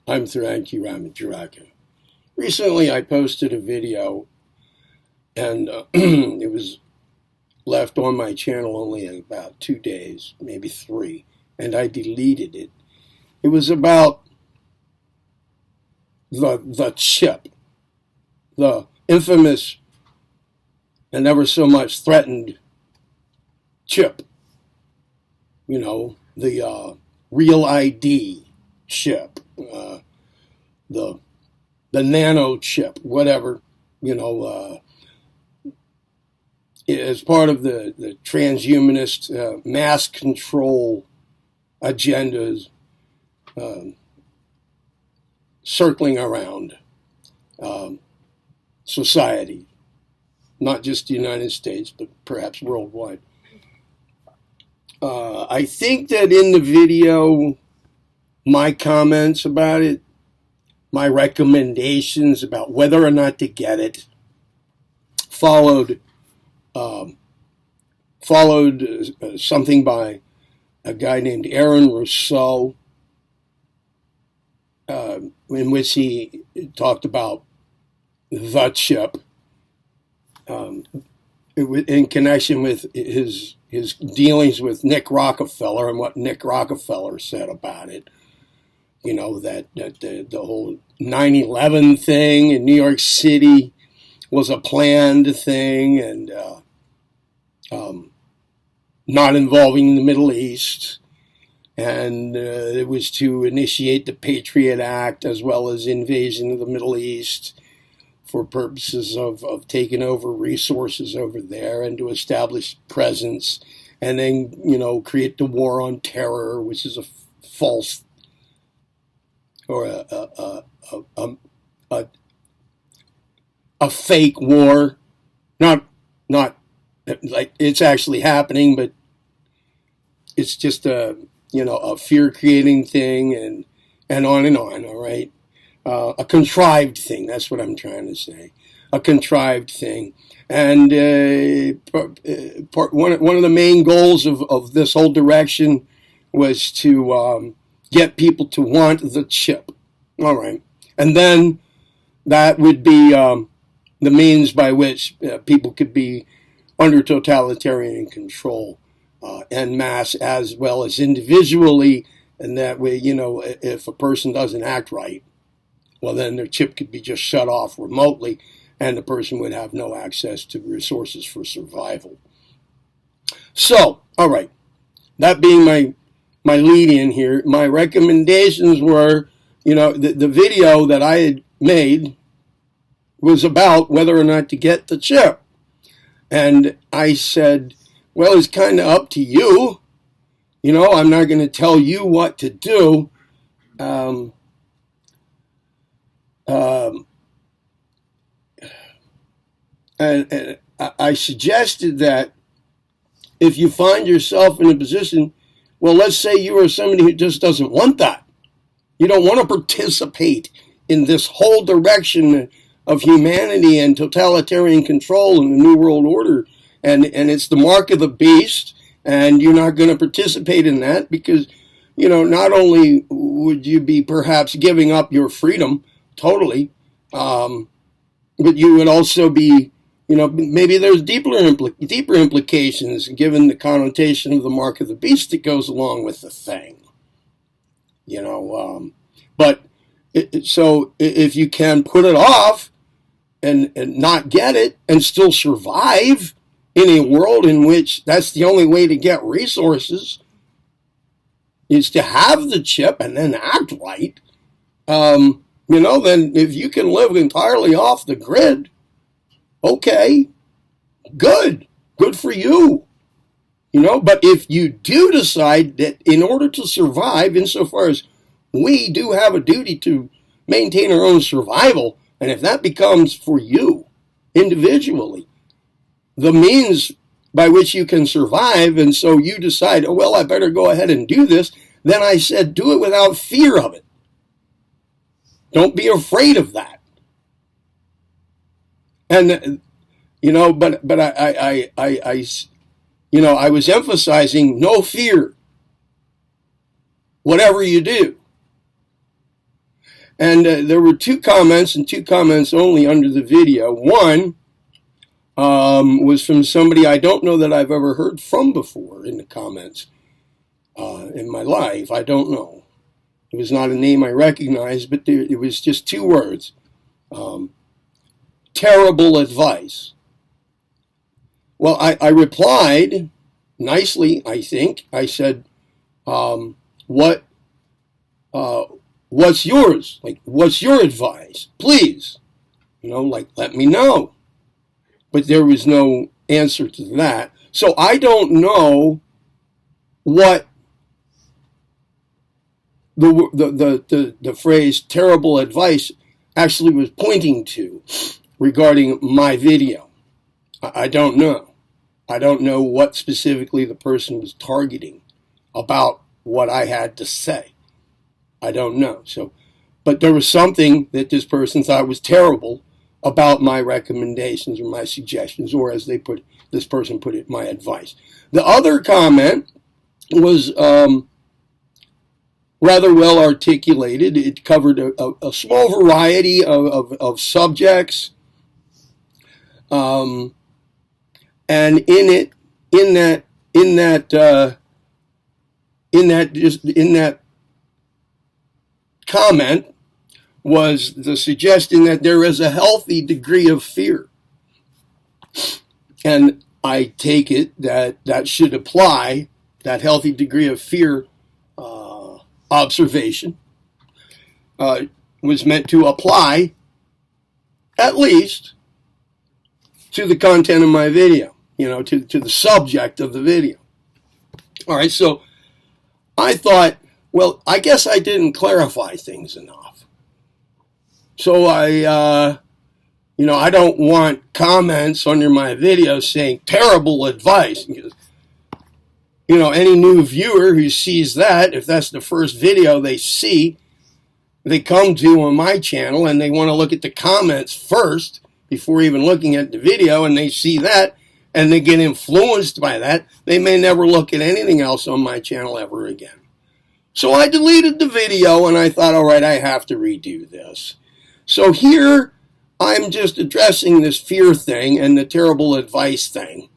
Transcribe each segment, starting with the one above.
I'm Theron Ramacharaka. Recently, I posted a video, and it was left on my channel only about 2 days, maybe 3, and I deleted it. It was about the chip, the infamous and ever so much threatened chip. You know, the Real ID chip, the nano chip, whatever, as part of the transhumanist mass control agendas circling around society, not just the United States, but perhaps worldwide. I think that in the video, my comments about it, my recommendations about whether or not to get it, followed something by a guy named Aaron Rousseau, in which he talked about the chip in connection with his dealings with Nick Rockefeller and what Nick Rockefeller said about it. You know, that the whole 9/11 thing in New York City was a planned thing and not involving the Middle East. And it was to initiate the Patriot Act as well as invasion of the Middle East for purposes of taking over resources over there and to establish presence and then, create the war on terror, which is a false or a fake war, not like it's actually happening, but it's just a fear-creating thing and on and on. All right, a contrived thing. That's what I'm trying to say. A contrived thing, and one of the main goals of this whole direction was to get people to want the chip. All right. And then that would be the means by which people could be under totalitarian control en masse as well as individually. And that way, if a person doesn't act right, well, then their chip could be just shut off remotely and the person would have no access to resources for survival. So, all right. That being my lead in here, my recommendations were, the video that I had made was about whether or not to get the chip. And I said, well, it's kind of up to you. I'm not going to tell you what to do. And I suggested that if you find yourself in a position, well, let's say you are somebody who just doesn't want that. You don't want to participate in this whole direction of humanity and totalitarian control in the New World Order. And it's the mark of the beast, and you're not going to participate in that because, not only would you be perhaps giving up your freedom totally, but you would also be, maybe there's deeper implications given the connotation of the mark of the beast that goes along with the thing. But so if you can put it off and not get it and still survive in a world in which that's the only way to get resources is to have the chip and then act right, then if you can live entirely off the grid, okay, good for you. But if you do decide that in order to survive, insofar as we do have a duty to maintain our own survival, and if that becomes for you individually the means by which you can survive, and so you decide, oh, well, I better go ahead and do this, then I said do it without fear of it. Don't be afraid of that. And, but I was emphasizing no fear, whatever you do. And there were 2 comments and 2 comments only under the video. One was from somebody I don't know that I've ever heard from before in the comments in my life. I don't know. It was not a name I recognized, but it was just 2 words. Terrible advice. Well, I replied nicely, I think. I said, what's yours? Like, what's your advice? Please, let me know. But there was no answer to that. So I don't know what the phrase terrible advice actually was pointing to regarding my video. I don't know. I don't know what specifically the person was targeting about what I had to say. I don't know. But there was something that this person thought was terrible about my recommendations or my suggestions, or as this person put it, my advice. The other comment was rather well articulated. It covered a small variety of subjects, and in that comment was the suggestion that there is a healthy degree of fear. And I take it that should apply, that healthy degree of fear observation was meant to apply at least to the content of my video, to the subject of the video. All right, so I thought, well, I guess I didn't clarify things enough. So I don't want comments under my video saying terrible advice. Any new viewer who sees that, if that's the first video they see, they come to on my channel and they want to look at the comments first before even looking at the video, and they see that and they get influenced by that, they may never look at anything else on my channel ever again. So I deleted the video and I thought, all right, I have to redo this. So here, I'm just addressing this fear thing and the terrible advice thing.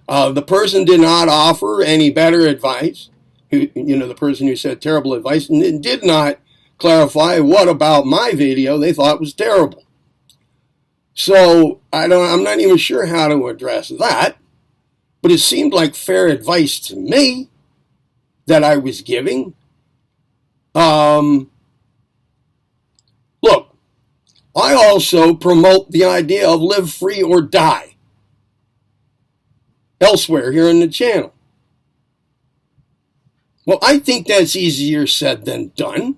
The person did not offer any better advice. The person who said terrible advice, and did not clarify what about my video they thought was terrible. So I'm not even sure how to address that. But it seemed like fair advice to me that I was giving. Look. I also promote the idea of live free or die elsewhere here in the channel. Well, I think that's easier said than done.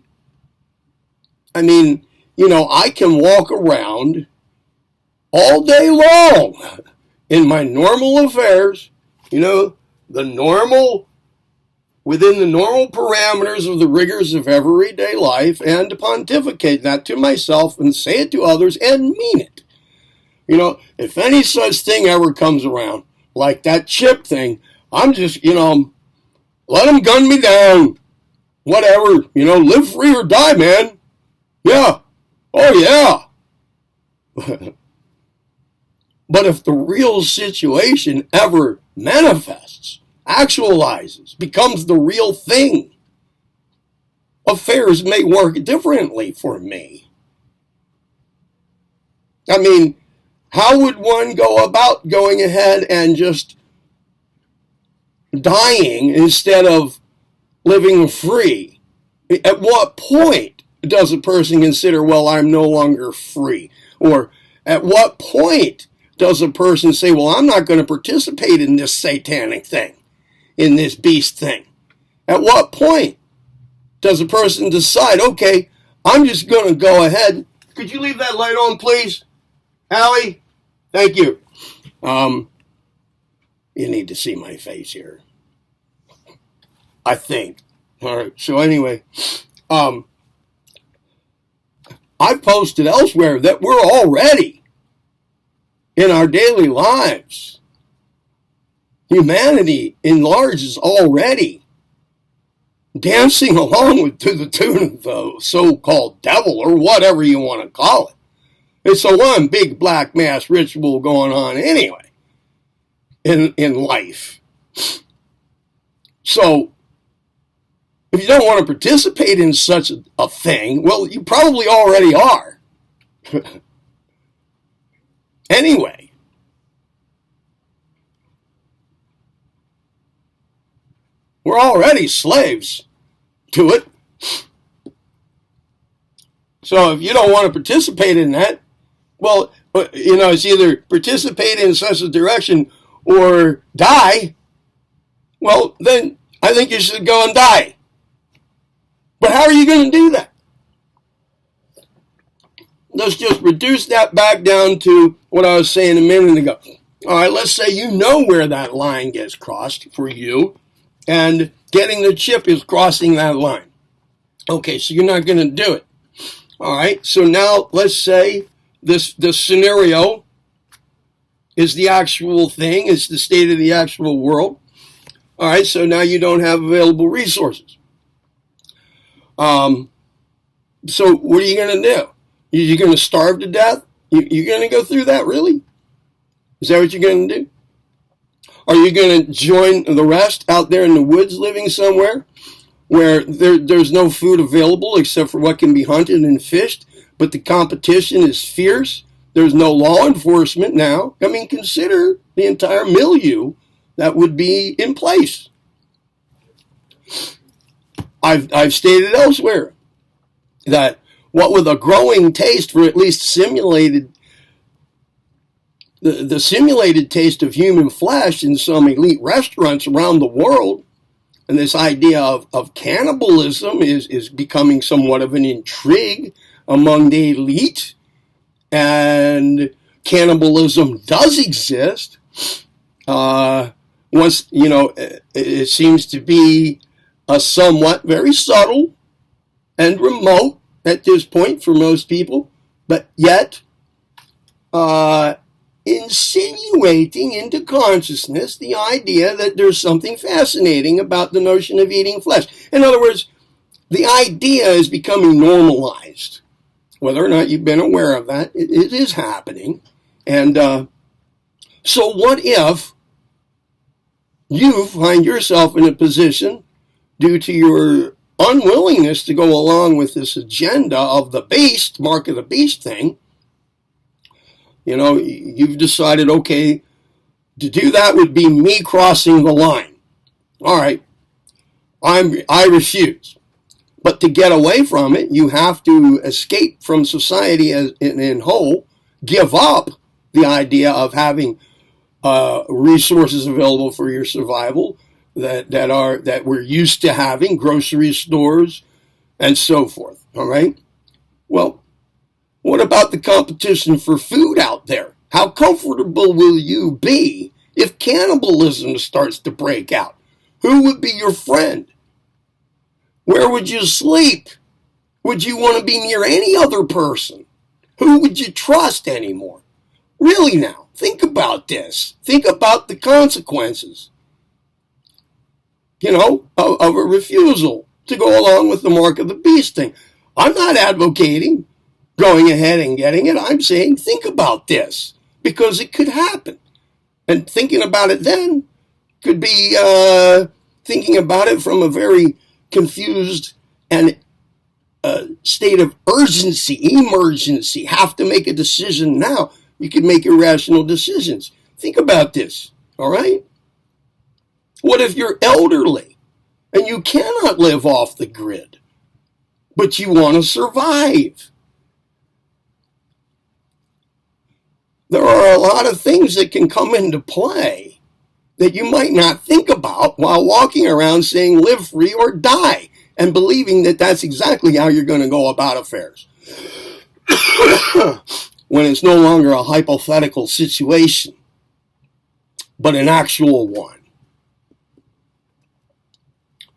I mean, I can walk around all day long in my normal affairs, within the normal parameters of the rigors of everyday life, and to pontificate that to myself and say it to others and mean it. If any such thing ever comes around, like that chip thing, I'm just, let them gun me down. Whatever, live free or die, man. Yeah. Oh, yeah. But if the real situation ever manifests, actualizes, becomes the real thing, affairs may work differently for me. I mean, how would one go about going ahead and just dying instead of living free? At what point does a person consider, well, I'm no longer free? Or at what point does a person say, well, I'm not going to participate in this satanic thing, in this beast thing? At what point does a person decide, okay, I'm just going to go ahead. Could you leave that light on, please? Allie? Thank you. You need to see my face here, I think. All right, so anyway, I've posted elsewhere that we're already, in our daily lives, humanity in large is already dancing along with to the tune of the so-called devil or whatever you want to call it. It's a one big black mass ritual going on anyway in life. So if you don't want to participate in such a thing, well, you probably already are. Anyway, we're already slaves to it. So if you don't want to participate in that, well, it's either participate in such a direction or die. Well, then I think you should go and die. But how are you going to do that? Let's just reduce that back down to what I was saying a minute ago. All right, let's say you know where that line gets crossed for you, and getting the chip is crossing that line. Okay, so you're not going to do it. All right, so now let's say this scenario is the actual thing, is the state of the actual world. All right, so now you don't have available resources. So what are you going to do? You're going to starve to death? You're going to go through that, really? Is that what you're going to do? Are you going to join the rest out there in the woods living somewhere where there's no food available except for what can be hunted and fished, but the competition is fierce? There's no law enforcement now. I mean, consider the entire milieu that would be in place. I've stated elsewhere that what with a growing taste for at least simulated, the simulated taste of human flesh in some elite restaurants around the world, and this idea of cannibalism is becoming somewhat of an intrigue among the elite, and cannibalism does exist. It seems to be a somewhat very subtle and remote at this point for most people, but yet insinuating into consciousness the idea that there's something fascinating about the notion of eating flesh. In other words, the idea is becoming normalized. Whether or not you've been aware of that, it is happening. And so what if you find yourself in a position, due to your unwillingness to go along with this agenda of the beast, mark of the beast thing, you've decided, okay, to do that would be me crossing the line. All right, I refuse. But to get away from it, you have to escape from society as in whole, give up the idea of having resources available for your survival that we're used to having, grocery stores and so forth. All right. Well, what about the competition for food out there? How comfortable will you be if cannibalism starts to break out? Who would be your friend? Where would you sleep? Would you want to be near any other person? Who would you trust anymore? Really now, think about this. Think about the consequences, of a refusal to go along with the mark of the beast thing. I'm not advocating going ahead and getting it. I'm saying think about this, because it could happen. And thinking about it then could be thinking about it from a very confused and state of urgency, emergency, have to make a decision now. You can make irrational decisions. Think about this, all right? What if you're elderly and you cannot live off the grid, but you want to survive? There are a lot of things that can come into play that you might not think about while walking around saying live free or die, and believing that that's exactly how you're going to go about affairs. When it's no longer a hypothetical situation, but an actual one.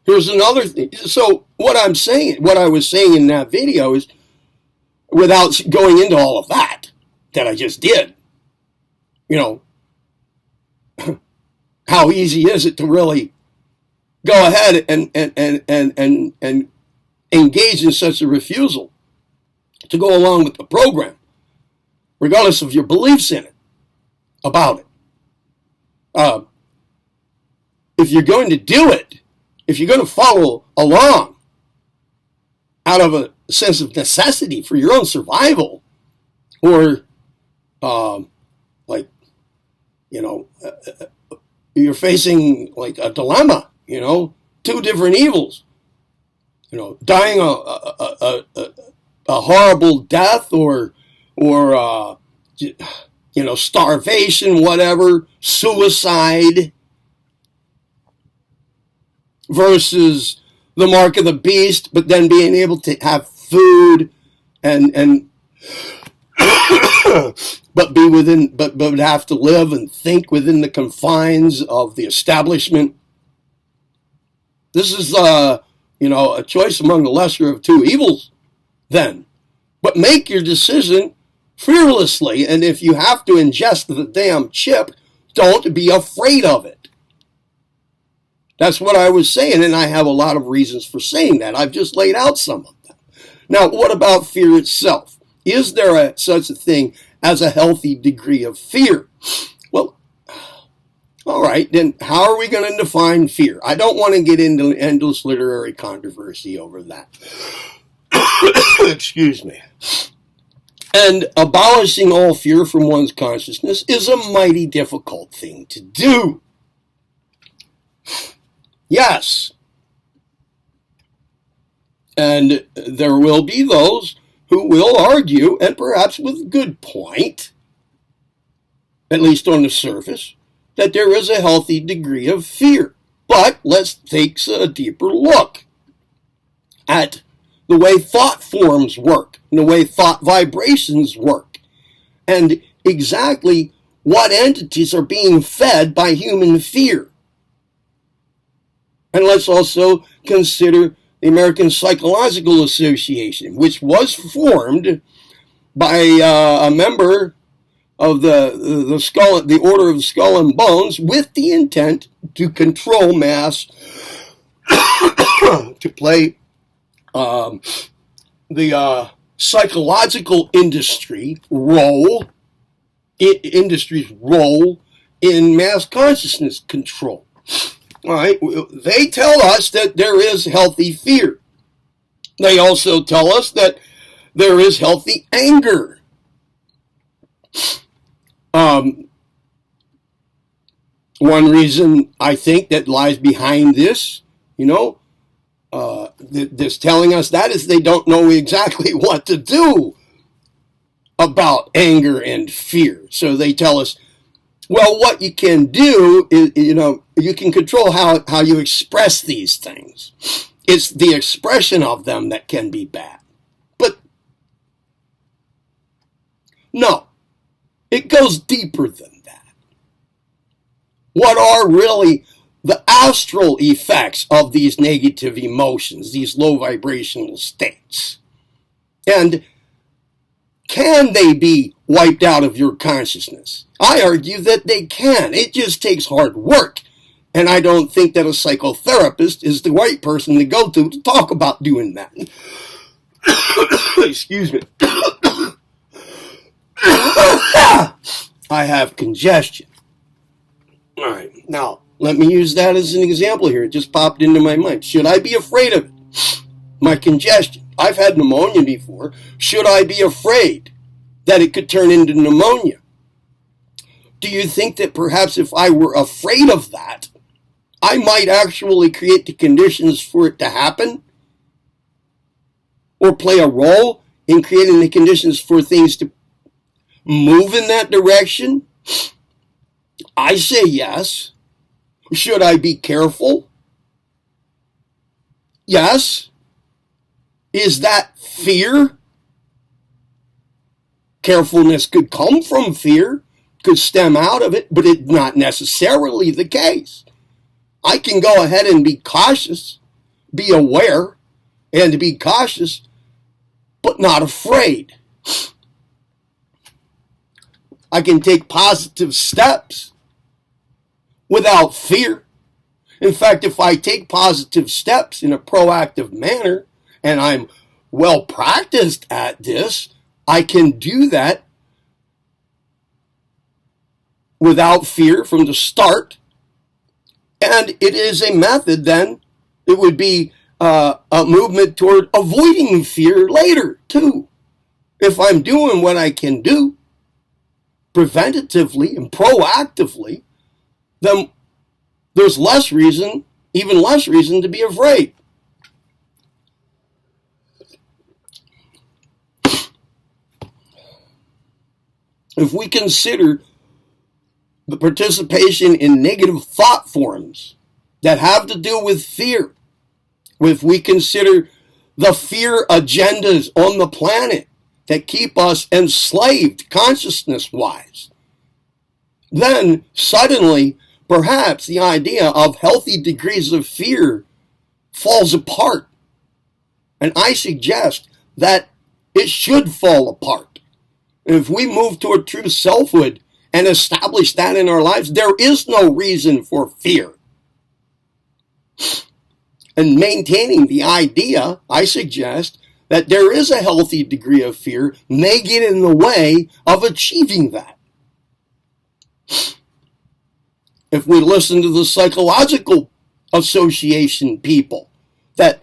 Here's another thing. So what I was saying in that video is, without going into all of that I just did, how easy is it to really go ahead and engage in such a refusal to go along with the program, regardless of your beliefs in it, about it. If you're going to do it, if you're going to follow along out of a sense of necessity for your own survival, or you're facing like a dilemma, two different evils, dying a horrible death, or starvation, whatever, suicide, versus the mark of the beast, but then being able to have food and but have to live and think within the confines of the establishment. This is a choice among the lesser of two evils then. But make your decision fearlessly, and if you have to ingest the damn chip, don't be afraid of it. That's what I was saying, and I have a lot of reasons for saying that. I've just laid out some of them. Now, what about fear itself? Is there such a thing as a healthy degree of fear? Well, all right, then how are we going to define fear? I don't want to get into endless literary controversy over that. Excuse me. And abolishing all fear from one's consciousness is a mighty difficult thing to do. Yes. And there will be those who will argue, and perhaps with good point, at least on the surface, that there is a healthy degree of fear. But let's take a deeper look at the way thought forms work, and the way thought vibrations work, and exactly what entities are being fed by human fear. And let's also consider the American Psychological Association, which was formed by a member of the Order of the Skull and Bones, with the intent to control mass, to play the psychological industry's role in mass consciousness control. All right, they tell us that there is healthy fear. They also tell us that there is healthy anger. One reason I think that lies behind this, this telling us that, is they don't know exactly what to do about anger and fear. So they tell us, well, what you can do is, you can control how you express these things. It's the expression of them that can be bad. But no, it goes deeper than that. What are really the astral effects of these negative emotions, these low vibrational states? And can they be wiped out of your consciousness? I argue that they can. It just takes hard work. And I don't think that a psychotherapist is the right person to go to talk about doing that. Excuse me. I have congestion. All right. Now, let me use that as an example here. It just popped into my mind. Should I be afraid of it? My congestion. I've had pneumonia before. Should I be afraid that it could turn into pneumonia? Do you think that perhaps if I were afraid of that, I might actually create the conditions for it to happen? Or play a role in creating the conditions for things to move in that direction? I say yes. Should I be careful? Yes. Is that fear? Carefulness could come from fear, could stem out of it, but it's not necessarily the case. I can go ahead and be cautious, be aware, and be cautious, but not afraid. I can take positive steps without fear. In fact, if I take positive steps in a proactive manner, and I'm well practiced at this, I can do that without fear from the start. And it is a method then, it would be a movement toward avoiding fear later too. If I'm doing what I can do preventatively and proactively, then there's even less reason to be afraid. If we consider the participation in negative thought forms that have to do with fear, if we consider the fear agendas on the planet that keep us enslaved consciousness-wise, then suddenly perhaps the idea of healthy degrees of fear falls apart. And I suggest that it should fall apart. If we move toward true selfhood and establish that in our lives, there is no reason for fear. And maintaining the idea, I suggest, that there is a healthy degree of fear may get in the way of achieving that. If we listen to the psychological association people, that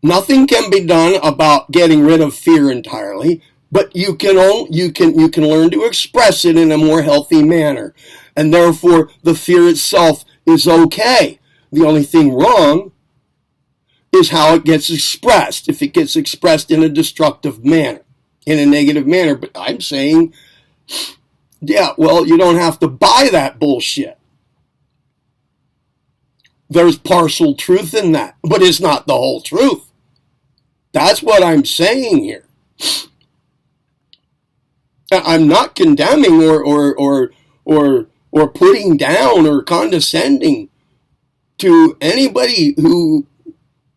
nothing can be done about getting rid of fear entirely, but you can learn to express it in a more healthy manner, and therefore the fear itself is okay. The only thing wrong is how it gets expressed. If it gets expressed in a destructive manner, in a negative manner. But I'm saying, yeah, well, you don't have to buy that bullshit. There's partial truth in that, but it's not the whole truth. That's what I'm saying here. I'm not condemning or putting down or condescending to anybody who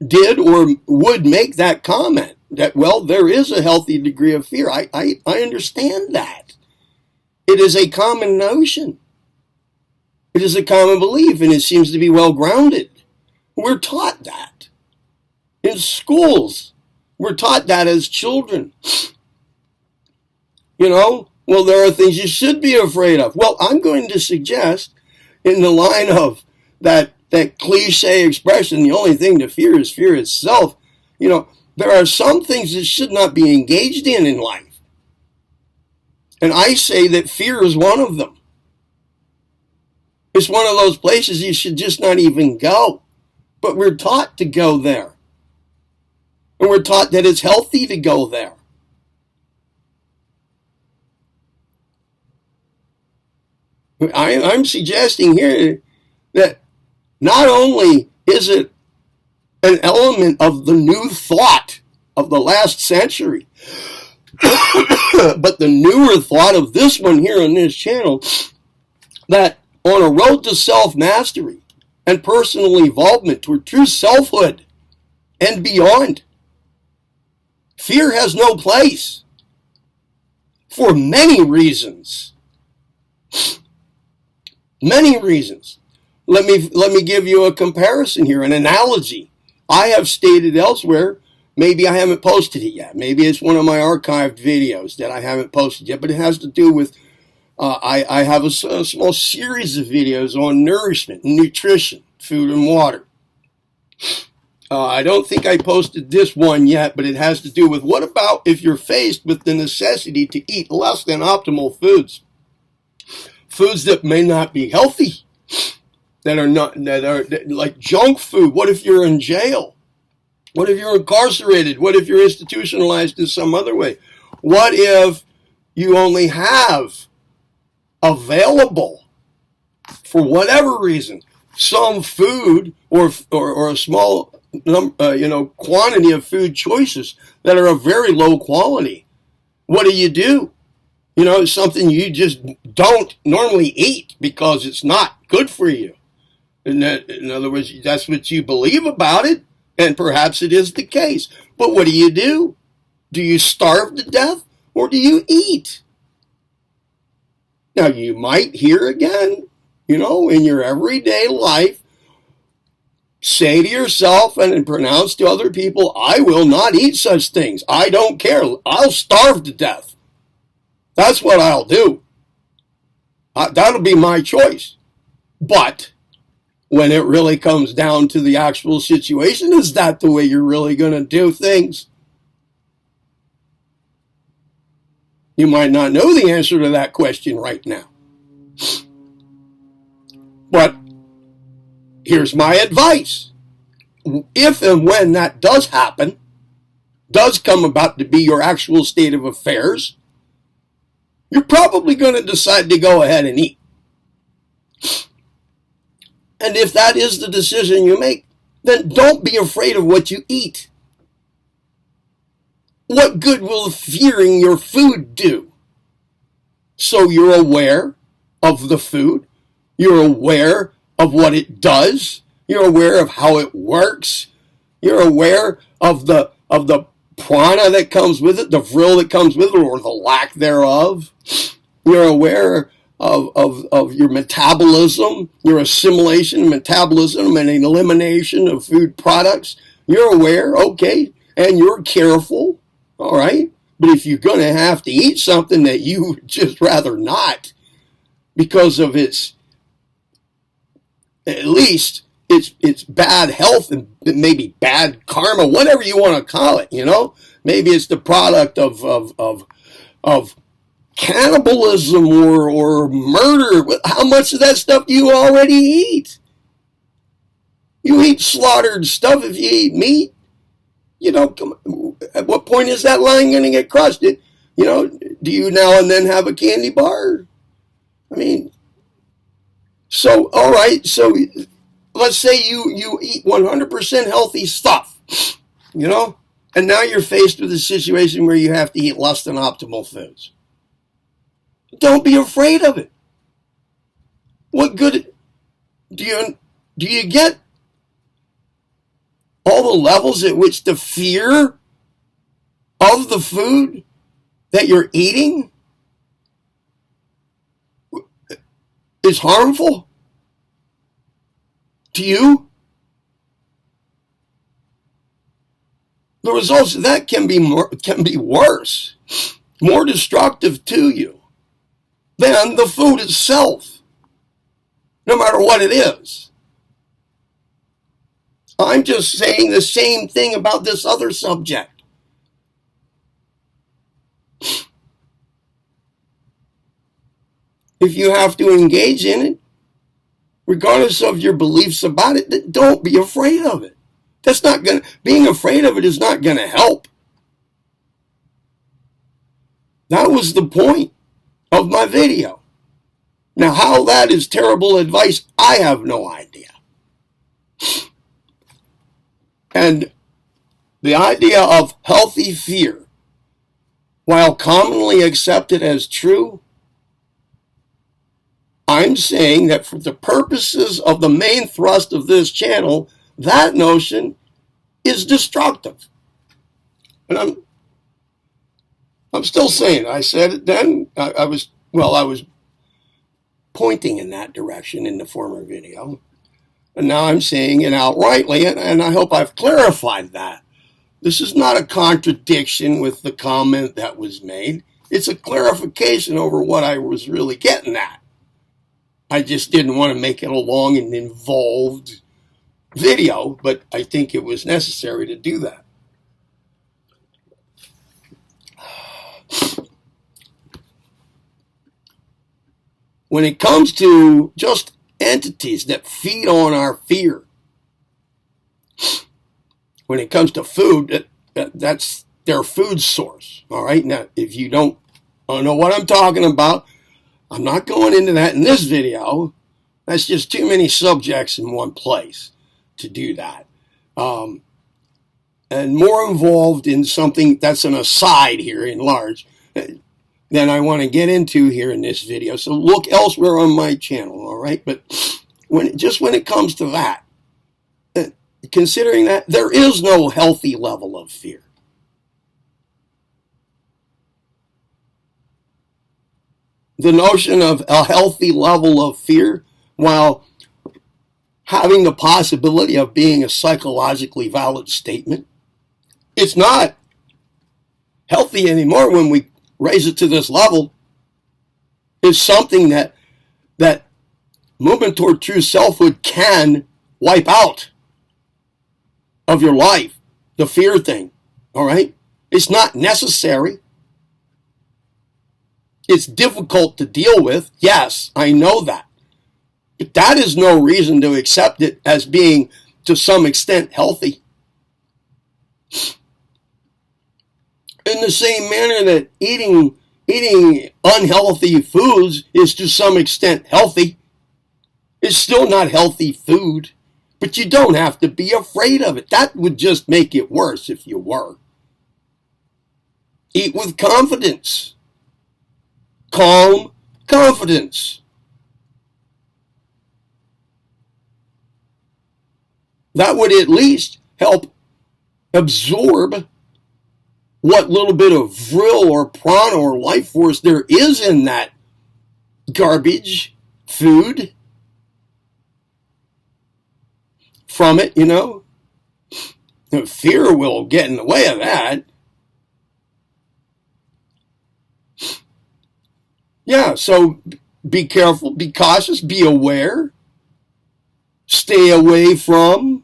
did or would make that comment that, well, there is a healthy degree of fear. I understand that. It is a common notion. It is a common belief, and it seems to be well grounded. We're taught that in schools. We're taught that as children. Well, there are things you should be afraid of. Well, I'm going to suggest, in the line of that cliche expression, the only thing to fear is fear itself, there are some things that should not be engaged in life. And I say that fear is one of them. It's one of those places you should just not even go. But we're taught to go there. And we're taught that it's healthy to go there. I'm suggesting here that not only is it an element of the new thought of the last century, but the newer thought of this one here on this channel, that on a road to self-mastery and personal evolvement toward true selfhood and beyond, fear has no place for many reasons. Many reasons. Let me give you a comparison here, an analogy. I have stated elsewhere, maybe I haven't posted it yet. Maybe it's one of my archived videos that I haven't posted yet, but it has to do with, I have a small series of videos on nourishment and nutrition, food and water. I don't think I posted this one yet, but it has to do with what about if you're faced with the necessity to eat less than optimal foods? Foods that may not be healthy, that are like junk food. What if you're in jail? What if you're incarcerated? What if you're institutionalized in some other way? What if you only have available, for whatever reason, some food or a small quantity of food choices that are of very low quality? What do? It's something you just don't normally eat because it's not good for you. In other words, that's what you believe about it, and perhaps it is the case. But what do? Do you starve to death, or do you eat? Now, you might hear again, in your everyday life, say to yourself and pronounce to other people, I will not eat such things. I don't care. I'll starve to death. That's what I'll do. That'll be my choice. But when it really comes down to the actual situation, is that the way you're really going to do things? You might not know the answer to that question right now. But here's my advice. If and when that does happen, does come about to be your actual state of affairs, you're probably going to decide to go ahead and eat. And if that is the decision you make, then don't be afraid of what you eat. What good will fearing your food do? So you're aware of the food. You're aware of what it does. You're aware of how it works. You're aware of the prana that comes with it, the vril that comes with it, or the lack thereof. You're aware of your metabolism, your assimilation, metabolism, and elimination of food products. You're aware, okay, and you're careful, all right? But if you're going to have to eat something that you would just rather not, because of its bad health and maybe bad karma, whatever you want to call it, maybe it's the product of cannibalism or murder. How much of that stuff do you already eat? You eat slaughtered stuff if you eat meat. At what point is that line going to get crossed? Do you now and then have a candy bar? So, all right, so let's say you eat 100% healthy stuff, and now you're faced with a situation where you have to eat less than optimal foods. Don't be afraid of it. What good do you get all the levels at which the fear of the food that you're eating is harmful to you? The results of that can be worse, more destructive to you than the food itself, no matter what it is. I'm just saying the same thing about this other subject. If you have to engage in it, regardless of your beliefs about it, don't be afraid of it. Being afraid of it is not going to help. That was the point of my video. Now, how that is terrible advice, I have no idea. And the idea of healthy fear, while commonly accepted as true, I'm saying that for the purposes of the main thrust of this channel, that notion is destructive. And I'm still saying it. I said it then. I was pointing in that direction in the former video. And now I'm saying it outrightly, and I hope I've clarified that. This is not a contradiction with the comment that was made. It's a clarification over what I was really getting at. I just didn't want to make it a long and involved video, but I think it was necessary to do that. When it comes to just entities that feed on our fear, when it comes to food, that's their food source. All right. Now, if you don't know what I'm talking about, I'm not going into that in this video. That's just too many subjects in one place to do that. And more involved in something that's an aside here in large than I want to get into here in this video. So look elsewhere on my channel, all right? But when it comes to that, considering that there is no healthy level of fear. The notion of a healthy level of fear while having the possibility of being a psychologically valid statement. It's not healthy anymore when we raise it to this level. It's something that movement toward true selfhood can wipe out of your life. The fear thing, all right? It's not necessary. It's difficult to deal with. Yes, I know that. But that is no reason to accept it as being, to some extent, healthy. In the same manner that eating unhealthy foods is to some extent healthy, it's still not healthy food. But you don't have to be afraid of it. That would just make it worse if you were. Eat with confidence. Calm confidence. That would at least help absorb what little bit of vril or prana or life force there is in that garbage food from it, you know. Fear will get in the way of that. Yeah, so be careful, be cautious, be aware, stay away from.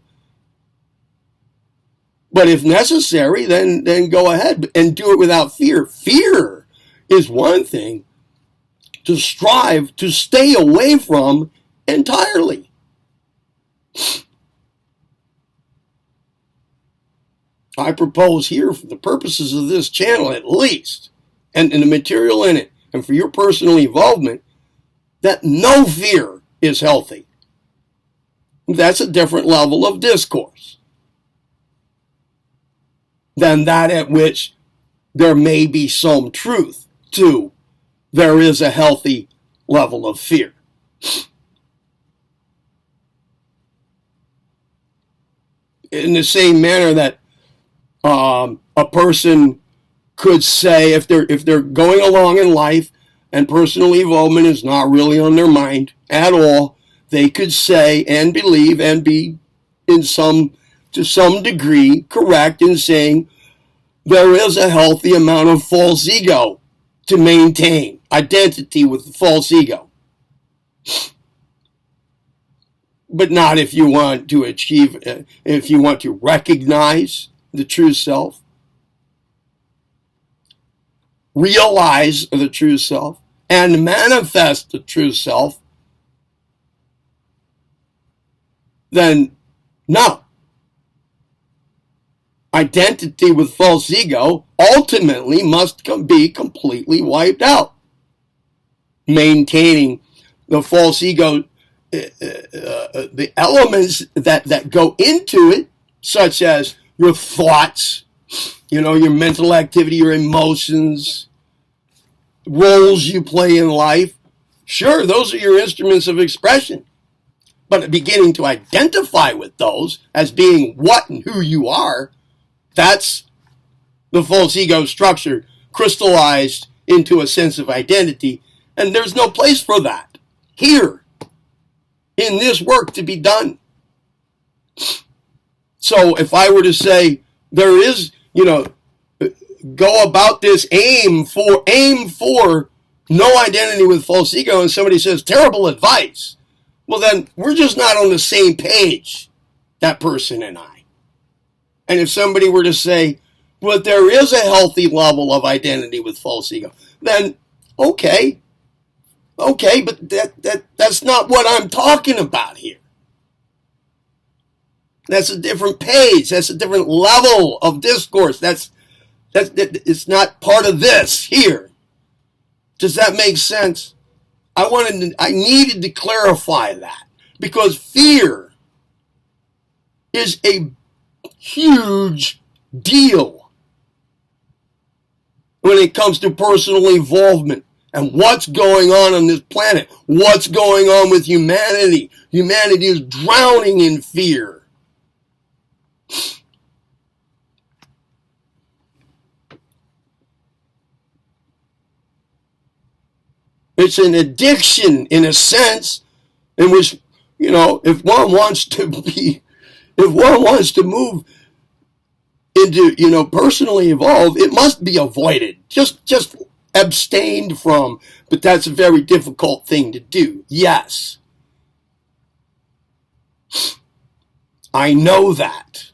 But if necessary, then go ahead and do it without fear. Fear is one thing to strive to stay away from entirely. I propose here, for the purposes of this channel at least, and the material in it, and for your personal involvement, that no fear is healthy. That's a different level of discourse than that at which there may be some truth to there is a healthy level of fear. In the same manner that a person could say, if they're going along in life and personal involvement is not really on their mind at all, they could say and believe and be to some degree correct in saying there is a healthy amount of false ego to maintain, identity with the false ego. But not if you want to achieve, if you want to recognize the true self, realize the true self, and manifest the true self, then no. Identity with false ego ultimately must be completely wiped out. Maintaining the false ego, the elements that go into it, such as your thoughts, your mental activity, your emotions, roles you play in life. Sure, those are your instruments of expression. But beginning to identify with those as being what and who you are, that's the false ego structure crystallized into a sense of identity. And there's no place for that here in this work to be done. So if I were to say there is, go about this aim for no identity with false ego, and somebody says terrible advice, well then we're just not on the same page, that person and I. And if somebody were to say, well, there is a healthy level of identity with false ego, then okay, but that's not what I'm talking about here. That's a different page. That's a different level of discourse. That it's not part of this here. Does that make sense? I needed to clarify that, because fear is a huge deal when it comes to personal involvement and what's going on this planet, what's going on with humanity. Humanity is drowning in fear. It's an addiction, in a sense. in which, if one wants to move into, personally evolve, it must be avoided, just abstained from. But that's a very difficult thing to do. Yes, I know that.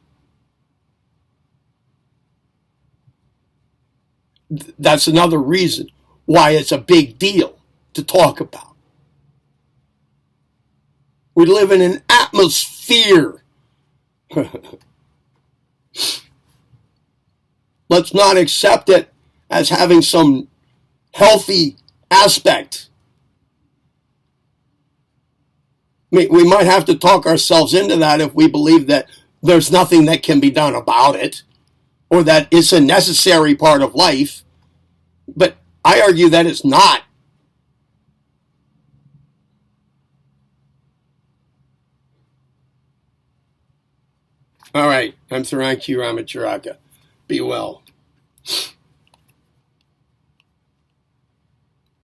That's another reason why it's a big deal to talk about. We live in an atmosphere. Let's not accept it as having some healthy aspect. We might have to talk ourselves into that if we believe that there's nothing that can be done about it, or that it's a necessary part of life. But I argue that it's not. All right, I'm Theron Ramacharaka. Be well.